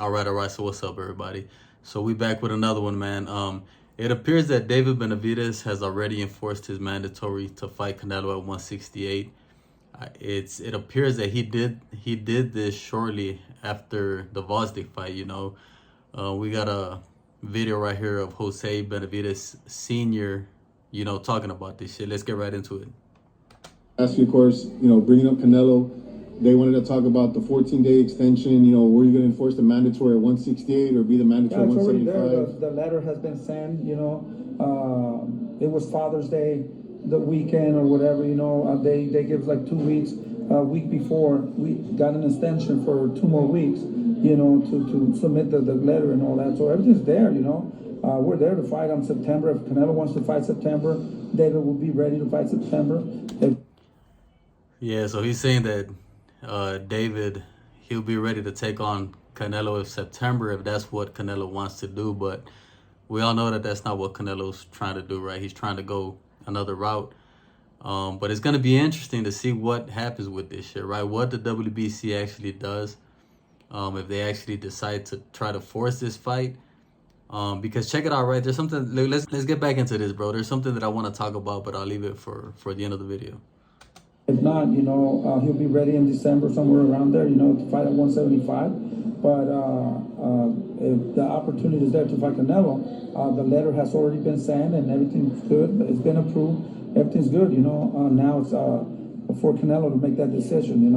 All right. So what's up, everybody? So we back with another one, man. It appears that David Benavidez has already enforced his mandatory to fight Canelo at 168. It appears that he did this shortly after the Vosdick fight. We got a video right here of Jose Benavidez Senior, talking about this shit. Let's get right into it. Last week, of course, bringing up Canelo, they wanted to talk about the 14-day extension. Were you going to enforce the mandatory at 168 or be the mandatory at 175? Already there. The letter has been sent. It was Father's Day, the weekend or whatever. They give like 2 weeks. A week before, we got an extension for 2 more weeks. To submit the letter and all that. So everything's there. We're there to fight on September. If Canelo wants to fight September, David will be ready to fight September. Yeah, so he's saying that David, he'll be ready to take on Canelo in September if that's what Canelo wants to do. But we all know that that's not what Canelo's trying to do, right? He's trying to go another route. But it's going to be interesting to see what happens with this shit, right? What the WBC actually does, if they actually decide to try to force this fight. Because check it out, right? There's something, let's get back into this, bro. There's something that I want to talk about, but I'll leave it for the end of the video. If not, he'll be ready in December, somewhere around there, to fight at 175. But if the opportunity is there to fight Canelo, the letter has already been sent and everything's good. It's been approved. Everything's good, Now it's for Canelo to make that decision,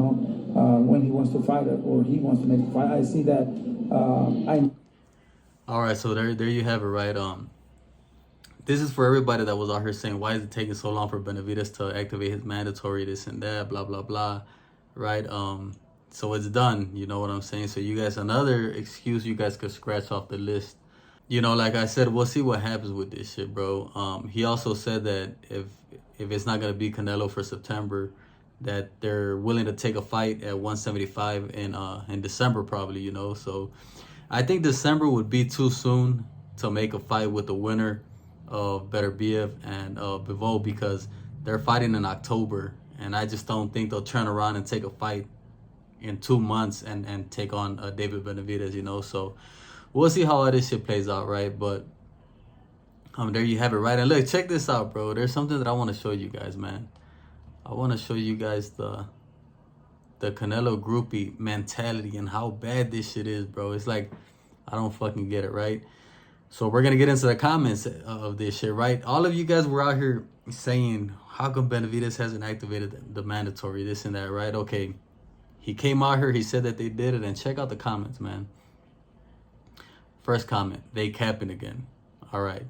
when he wants to fight it or he wants to make the fight. I see that. All right, so there you have it, right? This is for everybody that was out here saying, why is it taking so long for Benavidez to activate his mandatory, this and that, blah, blah, blah, right? So it's done, you know what I'm saying? So you guys, another excuse you guys could scratch off the list. Like I said, we'll see what happens with this shit, bro. He also said that if it's not going to be Canelo for September, that they're willing to take a fight at 175 in December probably, So I think December would be too soon to make a fight with the winner of Benavidez and Bivol, because they're fighting in October, and I just don't think they'll turn around and take a fight in 2 months and take on David Benavidez, So we'll see how all this shit plays out, right? But there you have it, right? And look, check this out, bro. There's something that I want to show you guys, man. I want to show you guys the Canelo groupie mentality and how bad this shit is, bro. It's like, I don't fucking get it, right? So we're going to get into the comments of this shit, right? All of you guys were out here saying, how come Benavidez hasn't activated the mandatory, this and that, right? Okay, he came out here, he said that they did it, and check out the comments, man. First comment, they capping again. All right.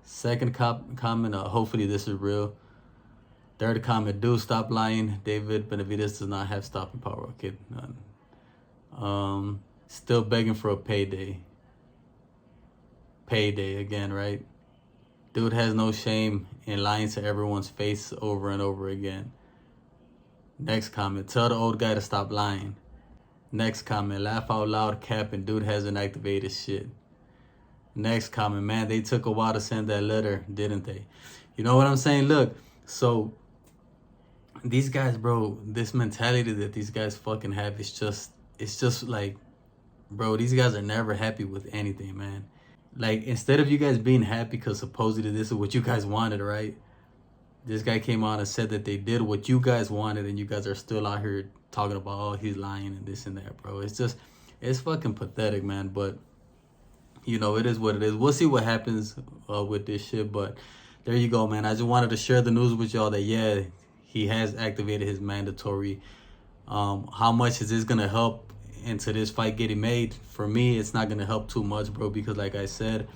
Second comment, hopefully this is real. Third comment, dude, stop lying. David Benavidez does not have stopping power. Okay, none. Still begging for a payday. Payday again, right? Dude has no shame in lying to everyone's face over and over again. Next comment, tell the old guy to stop lying. Next comment, laugh out loud, capping. Dude hasn't activated shit. Next comment, man, they took a while to send that letter, didn't they? You know what I'm saying? Look, so these guys, bro, this mentality that these guys fucking have, it's just like, bro, these guys are never happy with anything, man. Like, instead of you guys being happy because supposedly this is what you guys wanted, right? This guy came on and said that they did what you guys wanted, and you guys are still out here talking about, oh, he's lying and this and that, bro. It's fucking pathetic, man. But, it is what it is. We'll see what happens with this shit. But there you go, man. I just wanted to share the news with y'all that, yeah, he has activated his mandatory. How much is this going to help into this fight getting made? For me, it's not going to help too much, bro, because like I said,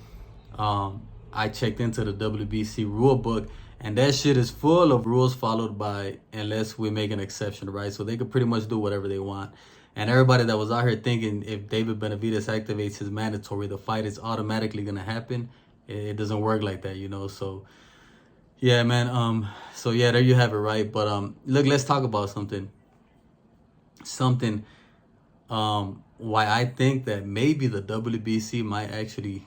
I checked into the WBC rule book, and that shit is full of rules followed by unless we make an exception, right? So they could pretty much do whatever they want. And everybody that was out here thinking if David Benavidez activates his mandatory, the fight is automatically going to happen, it doesn't work like that, So yeah, man. So yeah, there you have it, right? But look, let's talk about something why I think that maybe the WBC might actually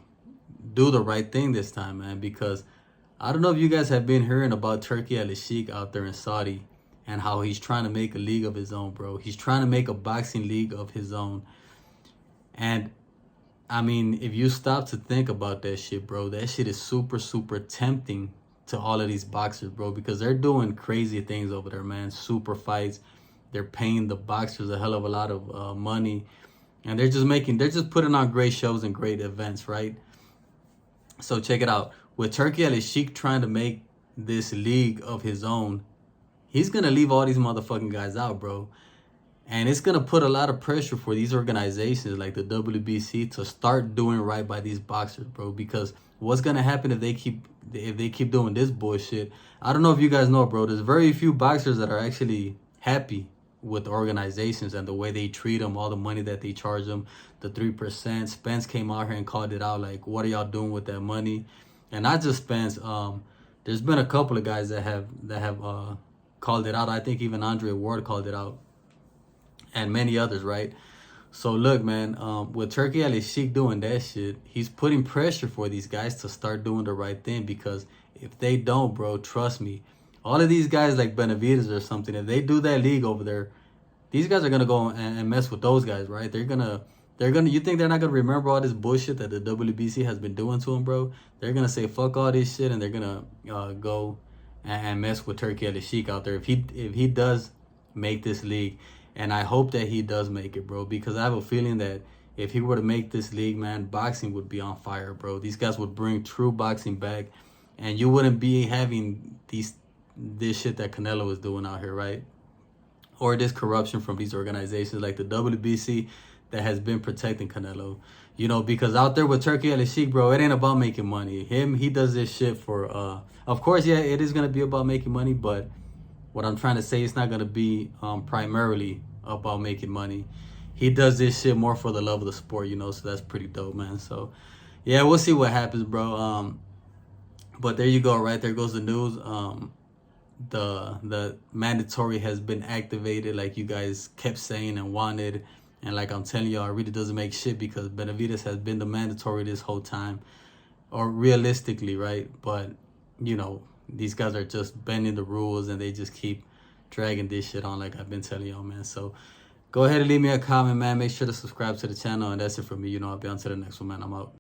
do the right thing this time, man. Because I don't know if you guys have been hearing about Turkey Al-Sheikh out there in Saudi and how he's trying to make a league of his own, bro. He's trying to make a boxing league of his own. And I mean, if you stop to think about that shit, bro, that shit is super, super tempting to all of these boxers, bro, because they're doing crazy things over there, man. Super fights. They're paying the boxers a hell of a lot of money. And they're just putting on great shows and great events, right? So check it out. With Turkey Al Sheikh trying to make this league of his own, he's going to leave all these motherfucking guys out, bro. And it's going to put a lot of pressure for these organizations like the WBC to start doing right by these boxers, bro. Because what's going to happen if they keep doing this bullshit? I don't know if you guys know, bro. There's very few boxers that are actually happy with the organizations and the way they treat them, all the money that they charge them, the 3%. Spence came out here and called it out, like, what are y'all doing with that money? And not just Spence. There's been a couple of guys that have called it out. I think even Andre Ward called it out, and many others, right? So look, man, with Turkey Al Sheikh doing that shit, he's putting pressure for these guys to start doing the right thing, because if they don't, bro, trust me, all of these guys like Benavidez or something, if they do that league over there, these guys are gonna go and mess with those guys, right? You think they're not gonna remember all this bullshit that the WBC has been doing to them, bro? They're gonna say fuck all this shit, and they're gonna go and mess with Turkey Al Sheikh out there if he does make this league. And I hope that he does make it, bro, because I have a feeling that if he were to make this league, man, boxing would be on fire, bro. These guys would bring true boxing back, and you wouldn't be having this shit that Canelo is doing out here, right? Or this corruption from these organizations like the WBC that has been protecting Canelo. You know, because out there with Turkey Al Sheikh, bro, it ain't about making money. He does this shit for, of course, yeah, it is going to be about making money, but what I'm trying to say, it's not going to be primarily about making money. He does this shit more for the love of the sport, you know, so that's pretty dope, man. So, yeah, we'll see what happens, bro. But there you go, right? There goes the news. The mandatory has been activated like you guys kept saying and wanted. And like I'm telling y'all, it really doesn't make shit, because Benavidez has been the mandatory this whole time. Or realistically, right? But, you know, these guys are just bending the rules, and they just keep dragging this shit on like I've been telling y'all, man. So go ahead and leave me a comment, man. Make sure to subscribe to the channel. And that's it for me. You know, I'll be on to the next one, man. I'm out.